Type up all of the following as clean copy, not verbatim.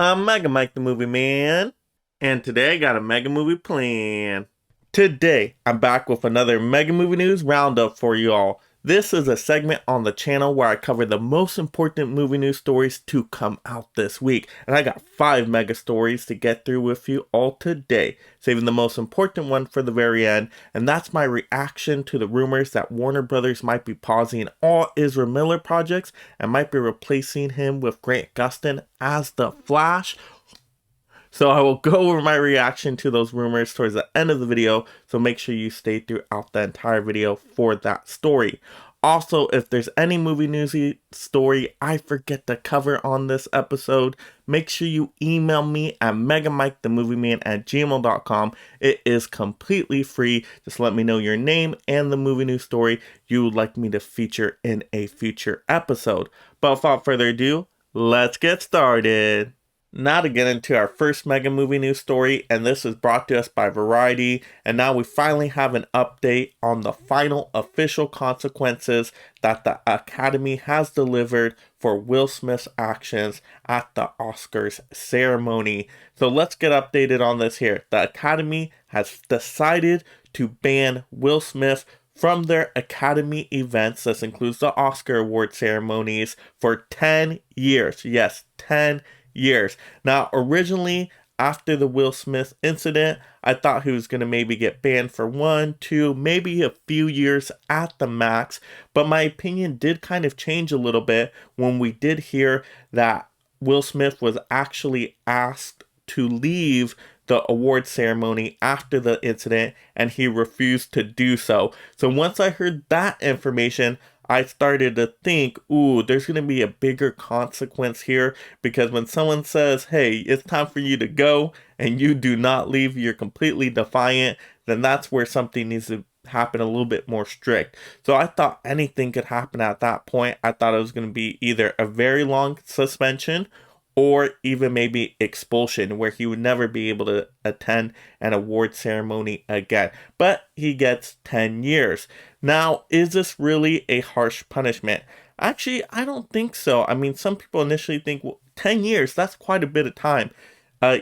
I'm Mega Mike the Movie Man, and today I got a mega movie plan. Today, I'm back with another Mega Movie News Roundup for you all. This is a segment on the channel where I cover the most important movie news stories to come out this week. And I got 5 mega stories to get through with you all today, saving the most important one for the very end. And that's my reaction to the rumors that Warner Brothers might be pausing all Ezra Miller projects and might be replacing him with Grant Gustin as the Flash. So I will go over my reaction to those rumors towards the end of the video, so make sure you stay throughout the entire video for that story. Also, if there's any movie newsy story I forget to cover on this episode, make sure you email me at megamikethemovieman@gmail.com. It is completely free. Just let me know your name and the movie news story you would like me to feature in a future episode. But without further ado, let's get started. Now to get into our first mega movie news story, and this is brought to us by Variety, and now we finally have an update on the final official consequences that the Academy has delivered for Will Smith's actions at the Oscars ceremony. So let's get updated on this here. The Academy has decided to ban Will Smith from their Academy events, this includes the Oscar award ceremonies, for 10 years. Yes, 10 years. Now, originally, after the Will Smith incident, I thought he was going to maybe get banned for 1, 2, maybe a few years at the max, but my opinion did kind of change a little bit when we did hear that Will Smith was actually asked to leave the award ceremony after the incident, and he refused to do so. So once I heard that information, I started to think, ooh, there's going to be a bigger consequence here, because when someone says, hey, it's time for you to go, and you do not leave, you're completely defiant, then that's where something needs to happen a little bit more strict. So I thought anything could happen at that point. I thought it was going to be either a very long suspension or even maybe expulsion, where he would never be able to attend an award ceremony again. But he gets 10 years. Now, is this really a harsh punishment? Actually, I don't think so. I mean, some people initially think, well, 10 years, that's quite a bit of time.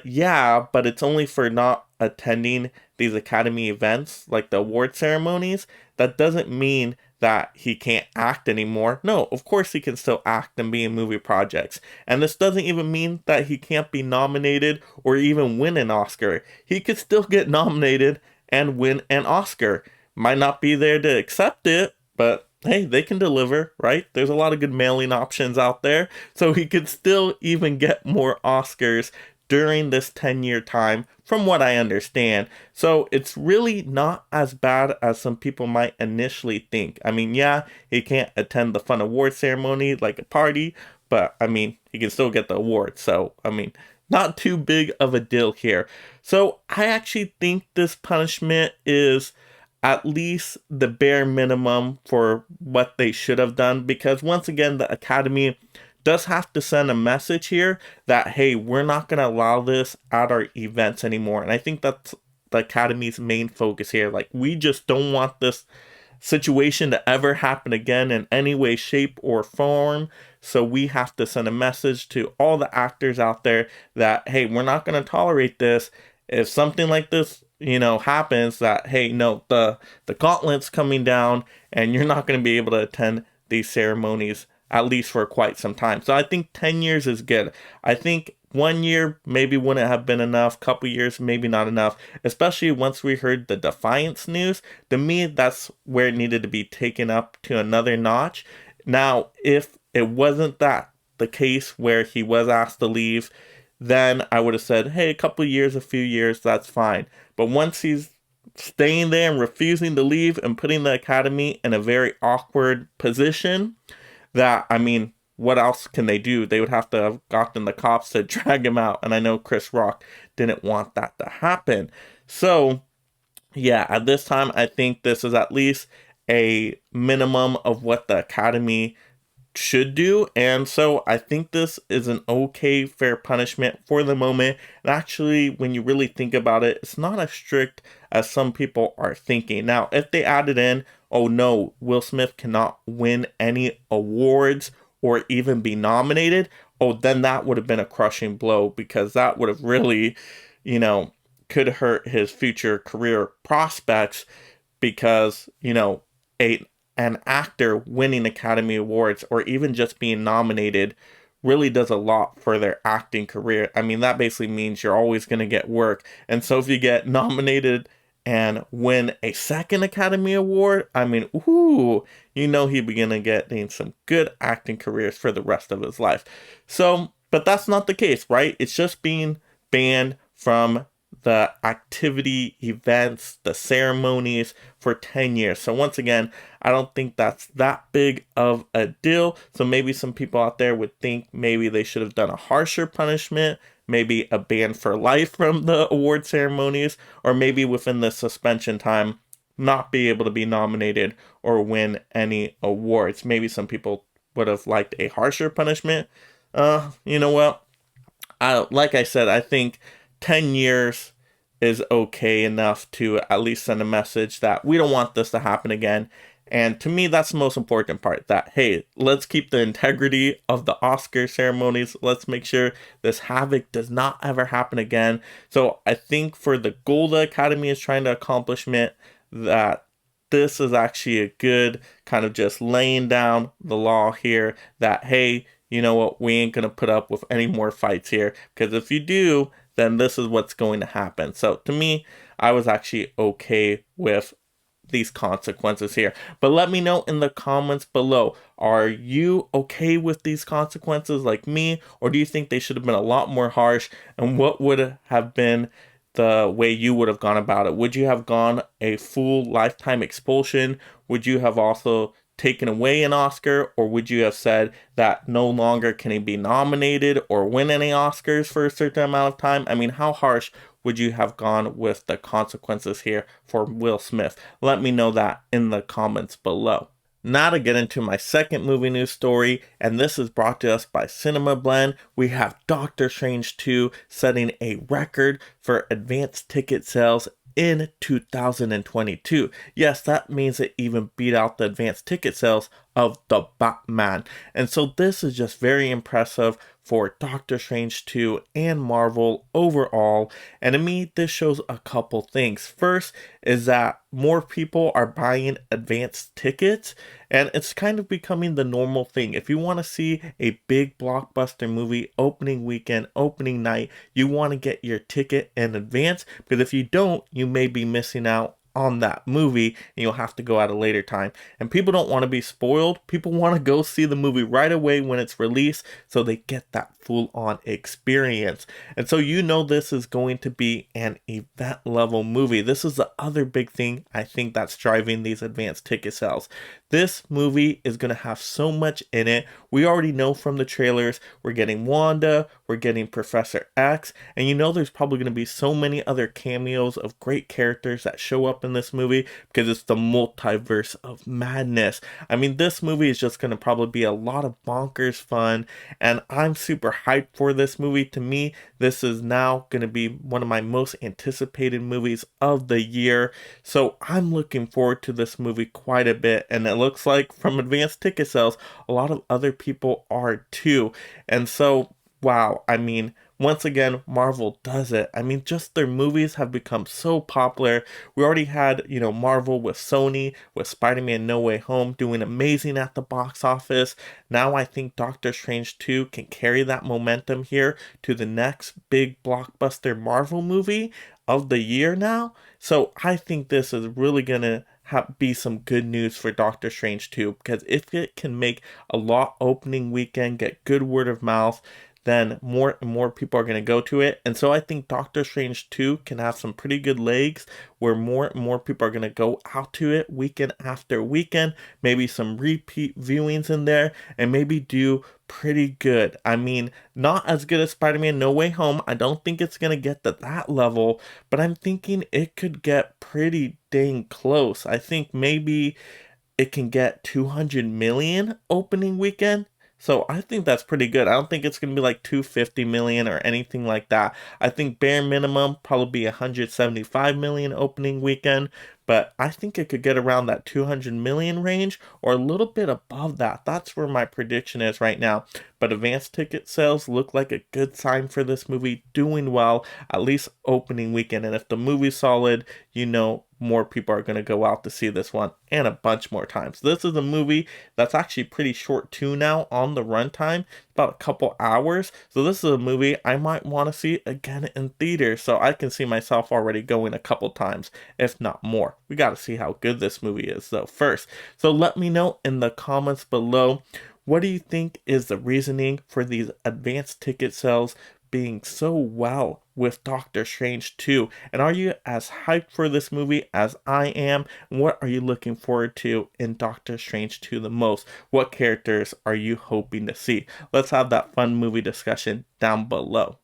Yeah, but it's only for not attending these Academy events, like the award ceremonies. That doesn't mean that he can't act anymore. No, of course he can still act and be in movie projects. And this doesn't even mean that he can't be nominated or even win an Oscar. He could still get nominated and win an Oscar. Might not be there to accept it, but hey, they can deliver, right? There's a lot of good mailing options out there. So he could still even get more Oscars during this 10-year time, from what I understand. So it's really not as bad as some people might initially think. I mean, yeah, he can't attend the fun award ceremony like a party, but I mean, he can still get the award. So, I mean, not too big of a deal here. So I actually think this punishment is at least the bare minimum for what they should have done, because once again, the Academy does have to send a message here that, hey, we're not going to allow this at our events anymore. And I think that's the Academy's main focus here. Like, we just don't want this situation to ever happen again in any way, shape, or form. So we have to send a message to all the actors out there that, hey, we're not going to tolerate this. If something like this, happens, that, hey, no, the gauntlet's coming down and you're not going to be able to attend these ceremonies at least for quite some time. So I think 10 years is good. I think 1 year maybe wouldn't have been enough. Couple years maybe not enough, especially once we heard the Defiance news. To me, that's where it needed to be taken up to another notch. Now, if it wasn't that the case where he was asked to leave, then I would have said, hey, a couple years, a few years, that's fine. But once he's staying there and refusing to leave and putting the Academy in a very awkward position, that, I mean, what else can they do? They would have to have gotten the cops to drag him out. And I know Chris Rock didn't want that to happen. So, yeah, at this time, I think this is at least a minimum of what the Academy should do. And so I think this is an okay, fair punishment for the moment. And actually, when you really think about it, it's not as strict as some people are thinking. Now, if they added in, oh no, Will Smith cannot win any awards or even be nominated, oh, then that would have been a crushing blow because that would have really, you know, could hurt his future career prospects because, a an actor winning Academy Awards or even just being nominated really does a lot for their acting career. I mean, that basically means you're always going to get work. And so if you get nominated and win a second Academy Award, I mean, ooh, he'd be going to get some good acting careers for the rest of his life. So, but that's not the case, right? It's just being banned from the activity, events, the ceremonies for 10 years. So once again, I don't think that's that big of a deal. So maybe some people out there would think maybe they should have done a harsher punishment, maybe a ban for life from the award ceremonies, or maybe within the suspension time, not be able to be nominated or win any awards. Maybe some people would have liked a harsher punishment. You know what? Like I said, I think 10 years is okay enough to at least send a message that we don't want this to happen again. And to me, that's the most important part, that, hey, let's keep the integrity of the Oscar ceremonies. Let's make sure this havoc does not ever happen again. So I think for the goal the Academy is trying to accomplishment, that this is actually a good kind of just laying down the law here that, hey, you know what, we ain't going to put up with any more fights here. Because if you do, then this is what's going to happen. So to me, I was actually okay with these consequences here. But let me know in the comments below, are you okay with these consequences like me? Or do you think they should have been a lot more harsh? And what would have been the way you would have gone about it? Would you have gone a full lifetime expulsion? Would you have also taken away an Oscar, or would you have said that no longer can he be nominated or win any Oscars for a certain amount of time? I mean, how harsh would you have gone with the consequences here for Will Smith? Let me know that in the comments below. Now to get into my second movie news story, and this is brought to us by Cinema Blend. We have Doctor Strange 2 setting a record for advanced ticket sales in 2022. Yes, that means it even beat out the advanced ticket sales of The Batman. And so this is just very impressive for Doctor Strange 2 and Marvel overall. And to me, this shows a couple things. First is that more people are buying advanced tickets, and it's kind of becoming the normal thing. If you want to see a big blockbuster movie opening weekend, opening night, you want to get your ticket in advance, because if you don't, you may be missing out on that movie and you'll have to go at a later time. And people don't want to be spoiled. People want to go see the movie right away when it's released so they get that full on experience. And so this is going to be an event level movie. This is the other big thing I think that's driving these advanced ticket sales. This movie is going to have so much in it. We already know from the trailers, we're getting Wanda, we're getting Professor X, and there's probably going to be so many other cameos of great characters that show up in this movie because it's the multiverse of madness. I mean, this movie is just going to probably be a lot of bonkers fun, and I'm super hyped for this movie. To me, this is now going to be one of my most anticipated movies of the year, so I'm looking forward to this movie quite a bit, and it looks like from advanced ticket sales, a lot of other people are too. And so, wow, I mean, once again, Marvel does it. I mean, just their movies have become so popular. We already had, Marvel with Sony, with Spider-Man No Way Home doing amazing at the box office. Now I think Doctor Strange 2 can carry that momentum here to the next big blockbuster Marvel movie of the year now. So I think this is really going to be some good news for Doctor Strange 2, because if it can make a lot opening weekend, get good word of mouth, then more and more people are going to go to it. And so I think Doctor Strange 2 can have some pretty good legs where more and more people are going to go out to it weekend after weekend, maybe some repeat viewings in there, and maybe do pretty good. I mean, not as good as Spider-Man No Way Home. I don't think it's going to get to that level, but I'm thinking it could get pretty dang close. I think maybe it can get 200 million opening weekend. So I think that's pretty good. I don't think it's going to be like 250 million or anything like that. I think bare minimum probably be 175 million opening weekend. but I think it could get around that 200 million range or a little bit above that. That's where my prediction is right now. But advance ticket sales look like a good sign for this movie doing well, at least opening weekend. And if the movie's solid, more people are going to go out to see this one and a bunch more times. This is a movie that's actually pretty short too now on the runtime, about a couple hours. So this is a movie I might want to see again in theaters. So I can see myself already going a couple times, if not more. We got to see how good this movie is though first. So let me know in the comments below, what do you think is the reasoning for these advanced ticket sales being so well with Doctor Strange 2? And are you as hyped for this movie as I am? And what are you looking forward to in Doctor Strange 2 the most? What characters are you hoping to see? Let's have that fun movie discussion down below.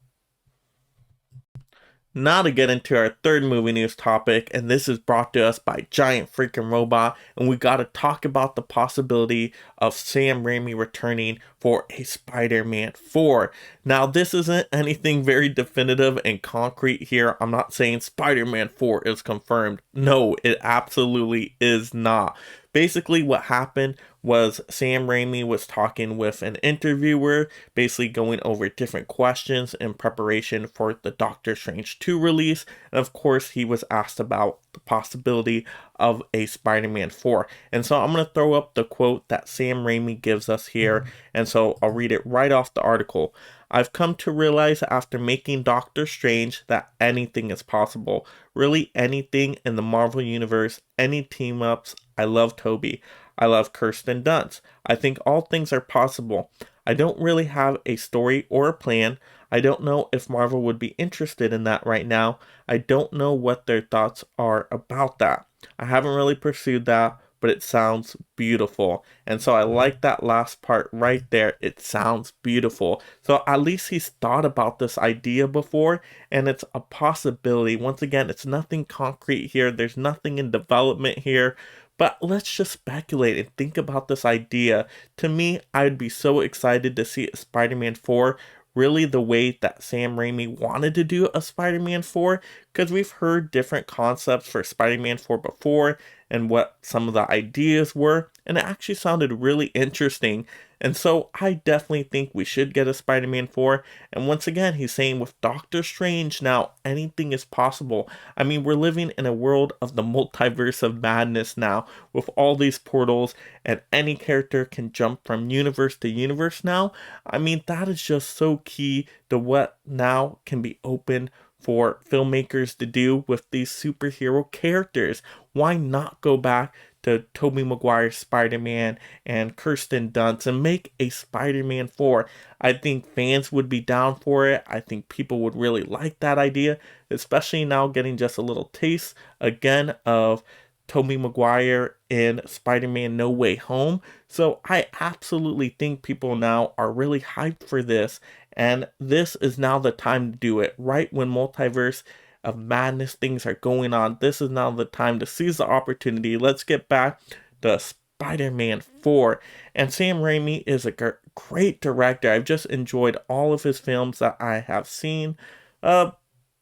Now to get into our third movie news topic, and this is brought to us by Giant Freaking Robot, and we gotta talk about the possibility of Sam Raimi returning for a Spider-Man 4. Now this isn't anything very definitive and concrete here. I'm not saying Spider-Man 4 is confirmed. No, it absolutely is not. Basically what happened was Sam Raimi was talking with an interviewer, basically going over different questions in preparation for the Doctor Strange 2 release. And of course, he was asked about the possibility of a Spider-Man 4. And so I'm going to throw up the quote that Sam Raimi gives us here. And so I'll read it right off the article. I've come to realize after making Doctor Strange that anything is possible. Really anything in the Marvel Universe, any team-ups. I love Toby. I love Kirsten Dunst. I think all things are possible. I don't really have a story or a plan. I don't know if Marvel would be interested in that right now. I don't know what their thoughts are about that. I haven't really pursued that, but it sounds beautiful. And so I like that last part right there. It sounds beautiful. So at least he's thought about this idea before, and it's a possibility. Once again, it's nothing concrete here. There's nothing in development here. But let's just speculate and think about this idea. To me, I'd be so excited to see a Spider-Man 4 really the way that Sam Raimi wanted to do a Spider-Man 4, because we've heard different concepts for Spider-Man 4 before and what some of the ideas were, and it actually sounded really interesting. And so I definitely think we should get a Spider-Man 4. And once again, he's saying with Doctor Strange now, anything is possible. I mean, we're living in a world of the multiverse of madness now with all these portals, and any character can jump from universe to universe now. I mean, that is just so key to what now can be open for filmmakers to do with these superhero characters. Why not go back to Tobey Maguire's Spider-Man and Kirsten Dunst and make a Spider-Man 4? I think fans would be down for it. I think people would really like that idea, especially now getting just a little taste again of Tobey Maguire in Spider-Man No Way Home. So I absolutely think people now are really hyped for this, and this is now the time to do it, right when multiverse of madness things are going on. This is now the time to seize the opportunity. Let's get back to Spider-Man 4. And Sam Raimi is a great director. I've just enjoyed all of his films that I have seen.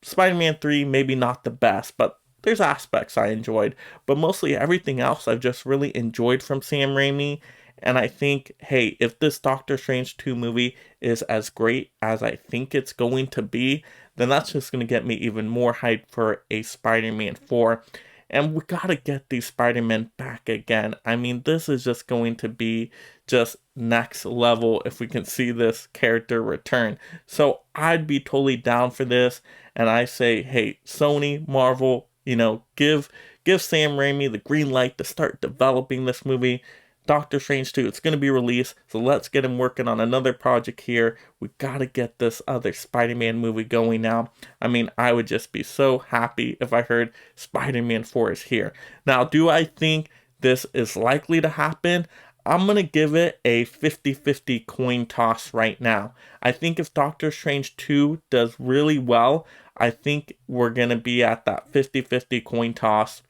Spider-Man 3, maybe not the best, but there's aspects I enjoyed. But mostly everything else I've just really enjoyed from Sam Raimi. And I think, hey, if this Doctor Strange 2 movie is as great as I think it's going to be, then that's just going to get me even more hyped for a Spider-Man 4. And we gotta get these Spider-Men back again. I mean, this is just going to be just next level if we can see this character return. So I'd be totally down for this. And I say, hey, Sony, Marvel, give Sam Raimi the green light to start developing this movie. Doctor Strange 2, it's going to be released, so let's get him working on another project here. We gotta get this other Spider-Man movie going now. I mean, I would just be so happy if I heard Spider-Man 4 is here. Now, do I think this is likely to happen? I'm going to give it a 50-50 coin toss right now. I think if Doctor Strange 2 does really well, I think we're going to be at that 50-50 coin toss.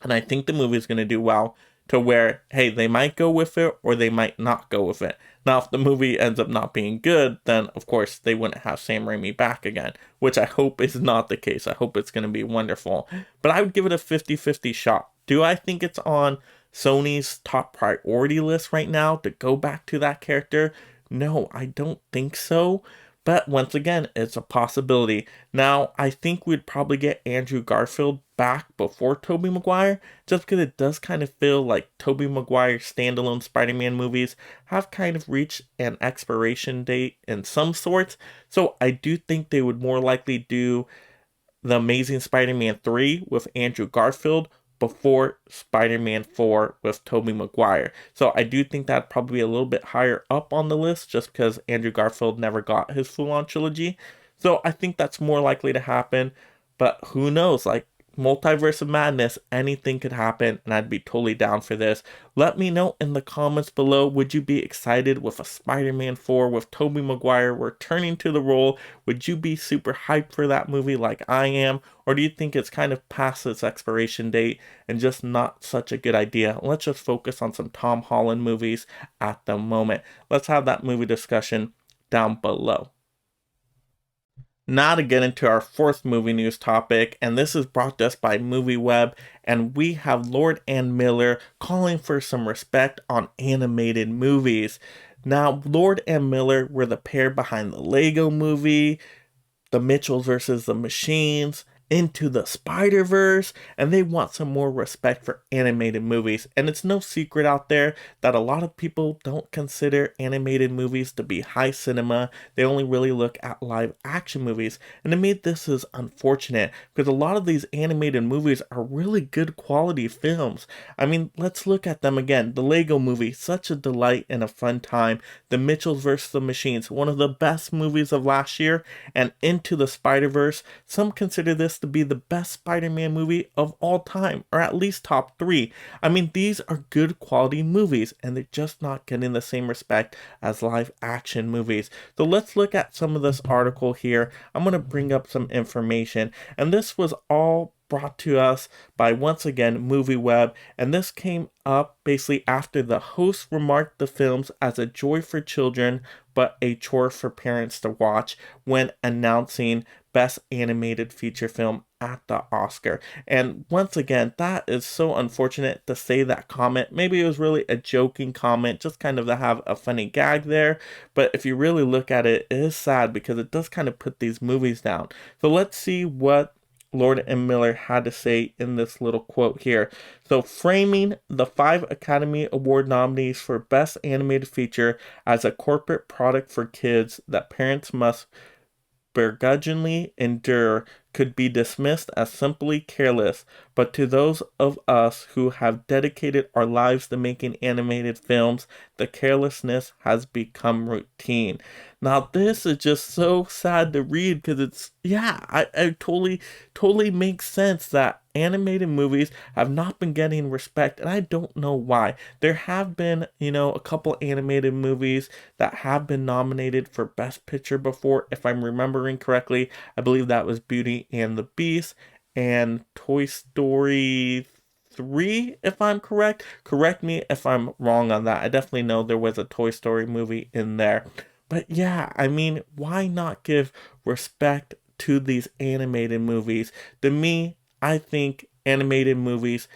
And I think the movie is going to do well. to where, hey, they might go with it or they might not go with it. Now, if the movie ends up not being good, then of course they wouldn't have Sam Raimi back again, which I hope is not the case. I hope it's going to be wonderful. But I would give it a 50-50 shot. Do I think it's on Sony's top priority list right now to go back to that character? No, I don't think so. But once again, it's a possibility. Now, I think we'd probably get Andrew Garfield back before Tobey Maguire, just because it does kind of feel like Tobey Maguire standalone Spider-Man movies have kind of reached an expiration date in some sorts. So I do think they would more likely do the Amazing Spider-Man 3 with Andrew Garfield before Spider-Man 4 with Tobey Maguire. So I do think that'd probably be a little bit higher up on the list just because Andrew Garfield never got his full-on trilogy. So I think that's more likely to happen. But who knows? Like, multiverse of madness, anything could happen, and I'd be totally down for this. Let me know in the comments below, would you be excited with a Spider-Man 4 with Tobey Maguire returning to the role? Would you be super hyped for that movie like I am? Or do you think it's kind of past its expiration date and just not such a good idea? Let's just focus on some Tom Holland movies at the moment. Let's have that movie discussion down below. Now to get into our fourth movie news topic, and this is brought to us by MovieWeb, and we have Lord and Miller calling for some respect on animated movies. Now, Lord and Miller were the pair behind the Lego movie, the Mitchells versus the Machines, Into the Spider-Verse, and they want some more respect for animated movies. And it's no secret out there that a lot of people don't consider animated movies to be high cinema. They only really look at live action movies. And to me, this is unfortunate because a lot of these animated movies are really good quality films. I mean, let's look at them again. The Lego movie, such a delight and a fun time. The Mitchells vs. the Machines, one of the best movies of last year. And Into the Spider-Verse, some consider this to be the best Spider-Man movie of all time, or at least top 3. I mean, these are good quality movies, and they're just not getting the same respect as live action movies. So let's look at some of this article here. I'm going to bring up some information, and this was all brought to us by, once again, MovieWeb, and this came up basically after the host remarked the films as a joy for children but a chore for parents to watch when announcing Best Animated Feature Film at the Oscar. And once again, that is so unfortunate to say that comment. Maybe it was really a joking comment, just kind of to have a funny gag there. But if you really look at it, it is sad because it does kind of put these movies down. So let's see what Lord and Miller had to say in this little quote here. So, framing the 5 Academy Award nominees for Best Animated Feature as a corporate product for kids that parents must begrudgingly endure could be dismissed as simply careless, but to those of us who have dedicated our lives to making animated films, the carelessness has become routine. Now, this is just so sad to read because it's, yeah, I totally makes sense that animated movies have not been getting respect, and I don't know why. There have been, a couple animated movies that have been nominated for Best Picture before, if I'm remembering correctly. I believe that was Beauty and the Beast and Toy Story 3, if I'm correct. Correct me if I'm wrong on that. I definitely know there was a Toy Story movie in there. But yeah, I mean, why not give respect to these animated movies? To me, I think animated movies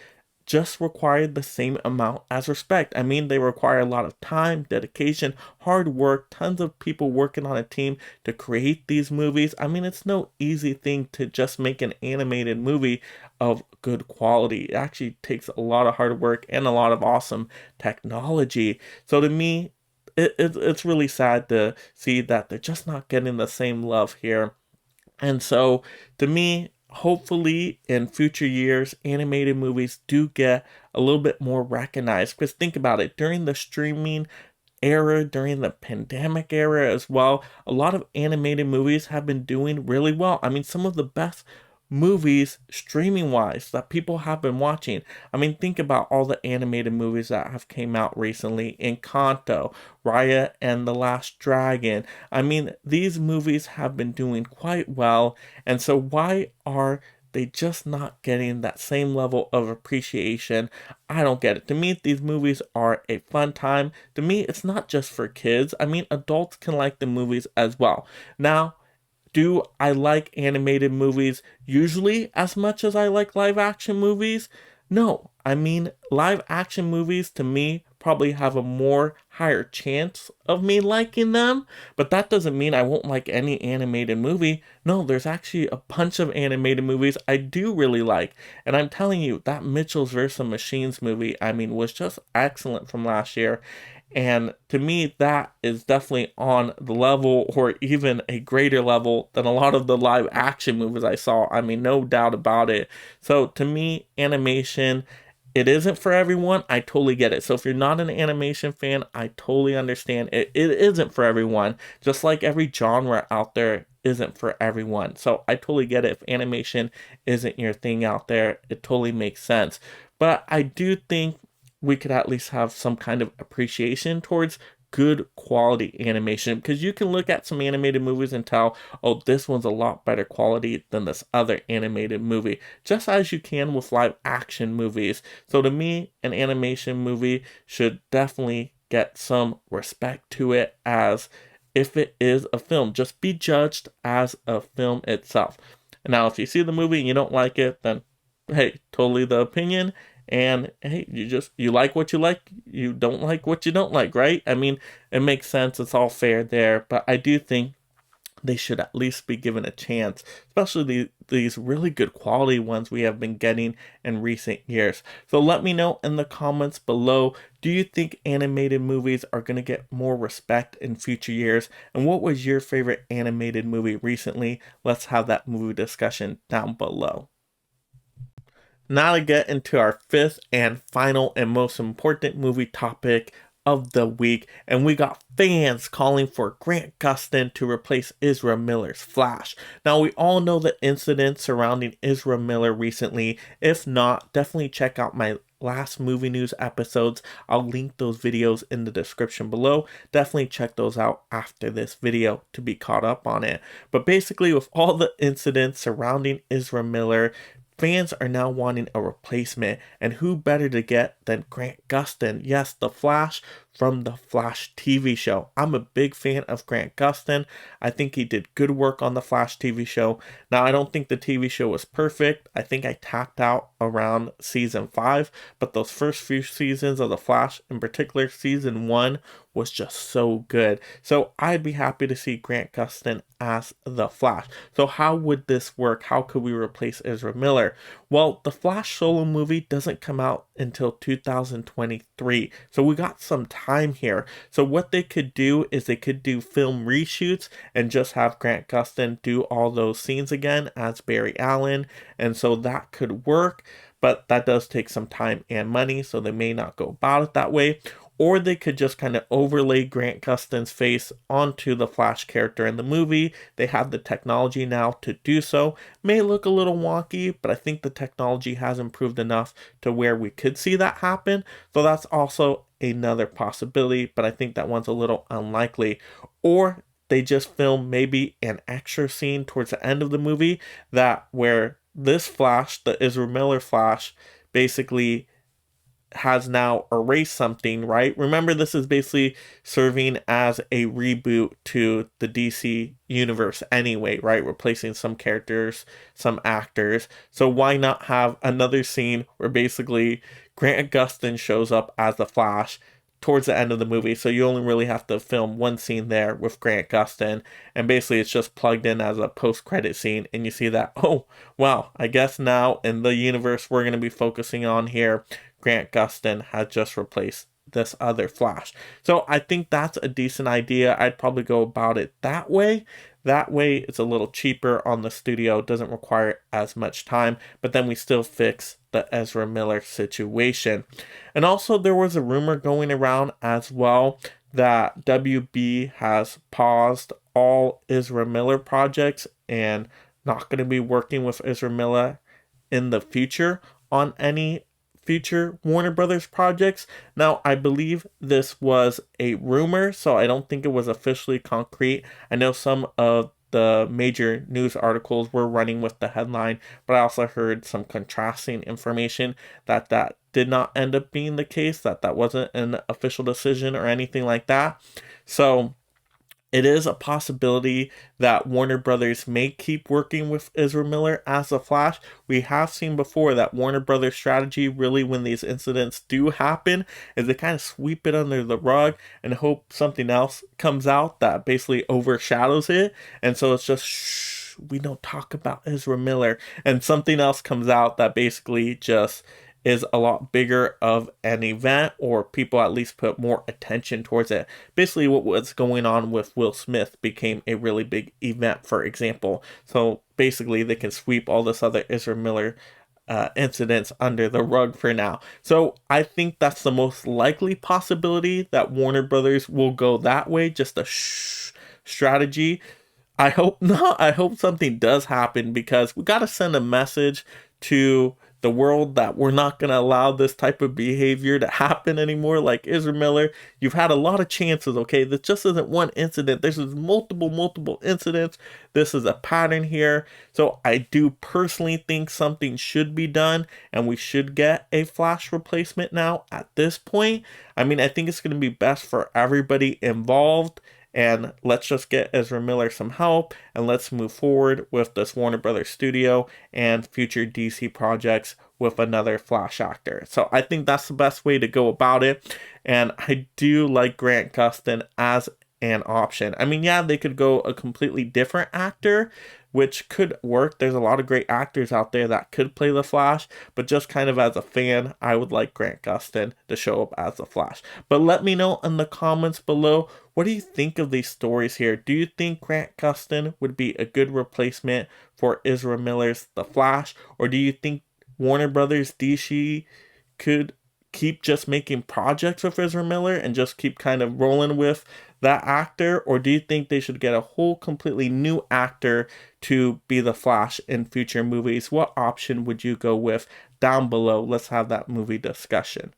just require the same amount as respect. I mean, they require a lot of time, dedication, hard work, tons of people working on a team to create these movies. I mean, it's no easy thing to just make an animated movie of good quality. It actually takes a lot of hard work and a lot of awesome technology. So to me, it's really sad to see that they're just not getting the same love here. And so, to me, hopefully in future years, animated movies do get a little bit more recognized. Because think about it, during the streaming era, during the pandemic era as well, a lot of animated movies have been doing really well. I mean, some of the best movies streaming wise that people have been watching. I mean, think about all the animated movies that have came out recently. Encanto, Raya and the Last Dragon. I mean, these movies have been doing quite well, and so why are they just not getting that same level of appreciation. I don't get it. To me, these movies are a fun time. To me, it's not just for kids. I mean, adults can like the movies as well. Now, do I like animated movies usually as much as I like live action movies? No. I mean, live action movies to me probably have a more higher chance of me liking them, but that doesn't mean I won't like any animated movie. No, there's actually a bunch of animated movies I do really like. And I'm telling you, that Mitchell's vs. Machines movie, I mean, was just excellent from last year. And to me, that is definitely on the level or even a greater level than a lot of the live action movies I saw. I mean, no doubt about it. So to me, animation, it isn't for everyone. I totally get it. So if you're not an animation fan, I totally understand. It isn't for everyone. Just like every genre out there isn't for everyone. So I totally get it. If animation isn't your thing out there, it totally makes sense. But I do think we could at least have some kind of appreciation towards good quality animation, because you can look at some animated movies and tell, oh, this one's a lot better quality than this other animated movie, just as you can with live action movies. So to me, an animation movie should definitely get some respect to it, as if it is a film, just be judged as a film itself. Now, if you see the movie and you don't like it, then hey, totally the opinion. And hey, you like what you like, you don't like what you don't like, right? I mean, it makes sense, it's all fair there, but I do think they should at least be given a chance, especially these really good quality ones we have been getting in recent years. So let me know in the comments below, do you think animated movies are going to get more respect in future years? And what was your favorite animated movie recently? Let's have that movie discussion down below. Now to get into our fifth and final and most important movie topic of the week, and we got fans calling for Grant Gustin to replace Ezra Miller's Flash. Now, we all know the incidents surrounding Ezra Miller recently. If not, definitely check out my last movie news episodes. I'll link those videos in the description below. Definitely check those out after this video to be caught up on it. But basically, with all the incidents surrounding Ezra Miller, fans are now wanting a replacement, and who better to get than Grant Gustin? Yes, the Flash from the Flash TV show. I'm a big fan of Grant Gustin. I think he did good work on the Flash TV show. Now, I don't think the TV show was perfect. I think I tapped out around season 5, but those first few seasons of the Flash, in particular season 1, was just so good. So I'd be happy to see Grant Gustin as the Flash. So how would this work? How could we replace Ezra Miller? Well, the Flash solo movie doesn't come out until 2023. So we got some time here. So what they could do is they could do film reshoots and just have Grant Gustin do all those scenes again as Barry Allen. And so that could work, but that does take some time and money, so they may not go about it that way. Or they could just kind of overlay Grant Gustin's face onto the Flash character in the movie. They have the technology now to do so. May look a little wonky, but I think the technology has improved enough to where we could see that happen. So that's also another possibility, but I think that one's a little unlikely. Or they just film maybe an extra scene towards the end of the movie that where this Flash, the Ezra Miller Flash, basically has now erased something, right? Remember, this is basically serving as a reboot to the DC universe anyway, right? Replacing some characters, some actors. So why not have another scene where basically Grant Gustin shows up as the Flash towards the end of the movie, so you only really have to film one scene there with Grant Gustin, and basically it's just plugged in as a post-credit scene, and you see that, oh, wow, I guess now in the universe we're going to be focusing on here, Grant Gustin has just replaced this other Flash. So I think that's a decent idea. I'd probably go about it that way. That way it's a little cheaper on the studio, doesn't require as much time, but then we still fix the Ezra Miller situation. And also there was a rumor going around as well that WB has paused all Ezra Miller projects and not going to be working with Ezra Miller in the future on any future Warner Brothers projects. Now, I believe this was a rumor, so I don't think it was officially concrete. I know some of the major news articles were running with the headline, but I also heard some contrasting information that did not end up being the case, that wasn't an official decision or anything like that. So it is a possibility that Warner Brothers may keep working with Ezra Miller as the Flash. We have seen before that Warner Brothers strategy, really, when these incidents do happen, is they kind of sweep it under the rug and hope something else comes out that basically overshadows it. And so it's just, shh, we don't talk about Ezra Miller. And something else comes out that basically just is a lot bigger of an event, or people at least put more attention towards it. Basically, what was going on with Will Smith became a really big event, for example. So basically, they can sweep all this other Ezra Miller incidents under the rug for now. So I think that's the most likely possibility, that Warner Brothers will go that way, just a shh strategy. I hope not. I hope something does happen, because we got to send a message to the world that we're not going to allow this type of behavior to happen anymore. Like Ezra Miller, you've had a lot of chances, okay? This just isn't one incident. This is multiple incidents. This is a pattern here. So I do personally think something should be done, and we should get a Flash replacement now at this point. I mean, I think it's going to be best for everybody involved. And let's just get Ezra Miller some help, and let's move forward with this Warner Brothers studio and future DC projects with another Flash actor. So I think that's the best way to go about it. And I do like Grant Gustin as an option. I mean, yeah, they could go a completely different actor, which could work. There's a lot of great actors out there that could play the Flash, but just kind of as a fan, I would like Grant Gustin to show up as the Flash. But let me know in the comments below, what do you think of these stories here? Do you think Grant Gustin would be a good replacement for Ezra Miller's The Flash? Or do you think Warner Brothers DC could keep just making projects with Ezra Miller and just keep kind of rolling with that actor? Or do you think they should get a whole completely new actor to be the Flash in future movies? What option would you go with? Down below, let's have that movie discussion.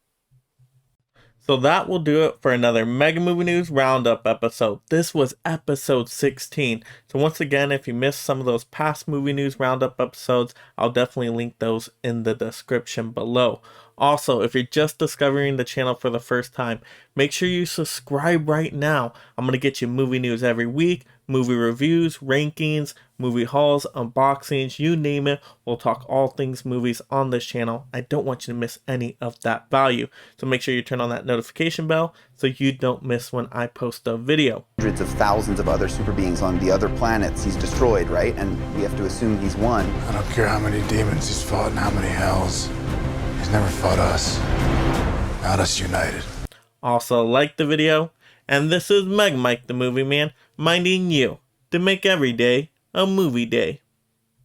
So that will do it for another Mega Movie News Roundup episode. This was episode 16. So once again, if you missed some of those past Movie News Roundup episodes, I'll definitely link those in the description below. Also, if you're just discovering the channel for the first time, make sure you subscribe right now. I'm going to get you movie news every week, movie reviews, rankings, movie hauls, unboxings, you name it. We'll talk all things movies on this channel. I don't want you to miss any of that value. So make sure you turn on that notification bell so you don't miss when I post a video. Hundreds of thousands of other super beings on the other planets he's destroyed, right? And we have to assume he's won. I don't care how many demons he's fought and how many hells. He's never fought us. Not us united. Also, like the video. And this is Meg Mike the Movie Man, minding you to make every day a movie day.